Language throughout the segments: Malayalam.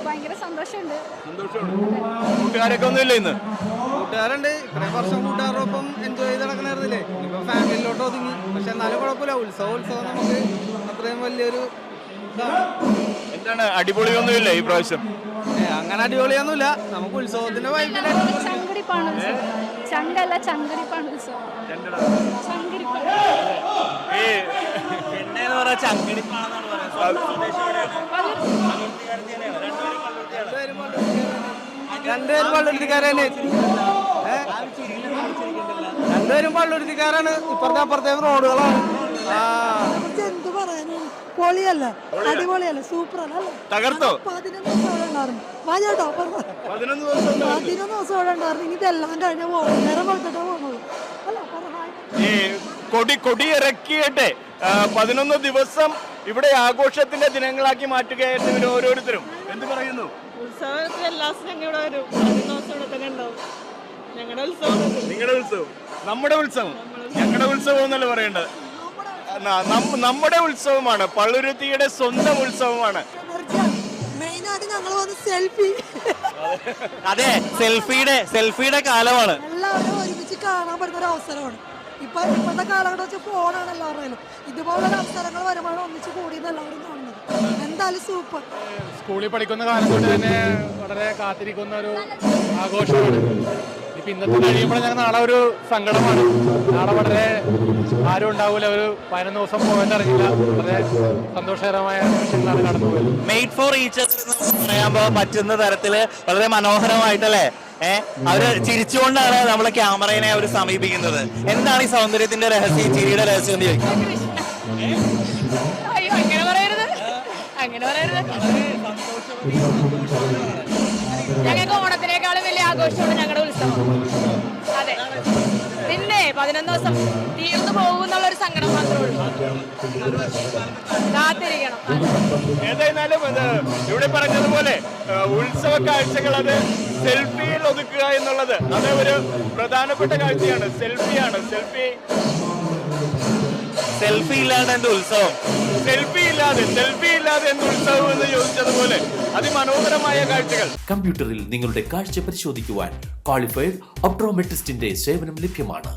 ഭയങ്കര സന്തോഷമുണ്ട്. കൂട്ടുകാരൊക്കെ ഒന്നും ഇല്ല ഇന്ന്? കൂട്ടുകാരുണ്ട്. ഇത്രയും വർഷം കൂട്ടുകാരോടൊപ്പം എൻജോയ് ചെയ്ത് നടക്കണായിരുന്നില്ലേ. ഇപ്പൊ ഫാമിലിയിലോട്ട് ഒതുങ്ങി. പക്ഷെ എന്നാലും കുഴപ്പമില്ല. ഉത്സവം നമുക്ക് അത്രയും വലിയൊരു എന്താണ് അടിപൊളിയൊന്നുമില്ല ഈ പ്രാവശ്യം? അങ്ങനെ അടിപൊളിയൊന്നുമില്ല. നമുക്ക് ഉത്സവത്തിന്റെ വൈബില് ചങ്കടിപ്പാണ് ഉത്സവം. ചങ്കല്ല ചങ്കടിപ്പാണ് ഉത്സവം. ചങ്കടിപ്പാണ്. രണ്ടുപേരും പള്ളുരുത്തിക്കാരാണ്. രണ്ടുപേരും പള്ളുരുത്തിക്കാരാണ്. ഇപ്പുറത്തെ അപ്പുറത്തെ റോഡുകളാണ്. എന്ത് പറയാനും പൊളിയല്ല, അടിപൊളിയല്ല, സൂപ്പർ അല്ല. തകർത്തോ? 11 ദിവസം അവിടെ ഉണ്ടായിരുന്നു. വാചോട്ടോ 11 ദിവസം അവിടെ ഉണ്ടായിരുന്നു. ഇനി ഇതെല്ലാം കഴിഞ്ഞ പോകണം. നേരം കൊടുത്തിട്ടാ പോകുന്നത് അല്ല. കൊടി ഇറക്കിയിട്ട് 11 ദിവസം ഇവിടെ ആഘോഷത്തിന്റെ ദിനങ്ങളാക്കി മാറ്റുകയായിരുന്നു ഇവർ ഓരോരുത്തരും. എന്ത് പറയുന്നു? ഉത്സവത്തിൽ എല്ലാ ദിവസവും ഞങ്ങൾ ഇവിടെ വരും. 11 ദിവസം ഇവിടെ തന്നെ ഉണ്ടാവും. ഞങ്ങളുടെ ഉത്സവം, നിങ്ങളുടെ ഉത്സവം, നമ്മുടെ ഉത്സവം, ഞങ്ങളുടെ ഉത്സവം എന്നല്ല പറയേണ്ടത്. നമ്മുടെ ഉത്സവമാണ്, പള്ളുരുത്തിയുടെ സ്വന്തം ഉത്സവമാണ്. മെയിനായിട്ട് ഞങ്ങൾ വന്ന് സെൽഫി. അതെ, സെൽഫിയുടെ കാലമാണ്. എല്ലാവരും ഒരുമിച്ച് കാണാൻ പറ്റുന്ന ഒരു അവസരമാണ്. ഇപ്പോഴത്തെ കാലഘട്ടം വെച്ചാൽ ഫോണാണ് എല്ലാവരുടെയും. ഇതുപോലുള്ള അവസരങ്ങൾ വരുമ്പോൾ ഒന്നിച്ച് കൂടി എല്ലാവരും കാണുന്നത് എന്തായാലും സൂപ്പർ. സ്കൂളിൽ പഠിക്കുന്ന കാലം കൊണ്ട് തന്നെ വളരെ കാത്തിരിക്കുന്ന ഒരു ആഘോഷമാണ്. ഇപ്പം ഇന്നത്തെ കഴിയുമ്പോൾ ഞങ്ങൾ നാളെ ഒരു സങ്കടമാണ്. നാളെ വളരെ ആരും ഉണ്ടാവില്ല. ഒരു 11 ദിവസം പോയെന്നറിയില്ല. വളരെ സന്തോഷകരമായ നിമിഷങ്ങളാണ് കടന്നു പോയത്. മെയ്ഡ് ഫോർ ഈച്ച് അതർ പറയാൻ പറ്റുന്ന തരത്തില് വളരെ മനോഹരമായിട്ടല്ലേ അവര് ചിരിച്ചുകൊണ്ടാണ് നമ്മളെ ക്യാമറയെ അവർ സമീപിക്കുന്നത്. എന്താണ് ഈ സൗന്ദര്യത്തിന്റെ രഹസ്യം, ചിരിയുടെ രഹസ്യം എന്ന് ചോദിക്കും? അയ്യോ, അങ്ങനെ പറയരുത്, അങ്ങനെ പറയരുത്. ഞങ്ങൾക്ക് ഓണത്തിനേക്കാളും വലിയ ആഘോഷമാണ് ഞങ്ങളുടെ ഉത്സവം. അതെ, പിന്നെ 11 ദിവസം തീർന്നു പോകുന്നുള്ളൊരു സങ്കടം മാത്രമേ ഉള്ളൂ. കാത്തിരിക്കണം. ഏതായാലും ഇവിടെ പറഞ്ഞതുപോലെ ഉത്സവ കാഴ്ചകൾ അത് സെൽഫിയിൽ ഒതുക്കുക എന്നുള്ളത് അത് ഒരു പ്രധാനപ്പെട്ട കാഴ്ചയാണ്. സെൽഫി ഇല്ലാതെ എന്ത് ഉത്സവം? സെൽഫി ഇല്ലാതെ എന്ത് ഉത്സവം എന്ന് ചോദിച്ചതുപോലെ അതിമനോഹരമായ കാഴ്ചകൾ. കമ്പ്യൂട്ടറിൽ നിങ്ങളുടെ കാഴ്ച പരിശോധിക്കുവാൻ ക്വാളിഫൈഡ് ഒപ്ട്രോമെട്രിസ്റ്റിന്റെ സേവനം ലഭ്യമാണ്.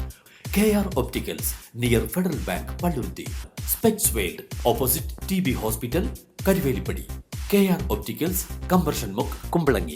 KR opticals, near federal bank, Palluruthy. Specs world, opposite TB hospital, Karuvelippady. KR opticals, combustion മുക്ക്, കുമ്പളങ്ങി.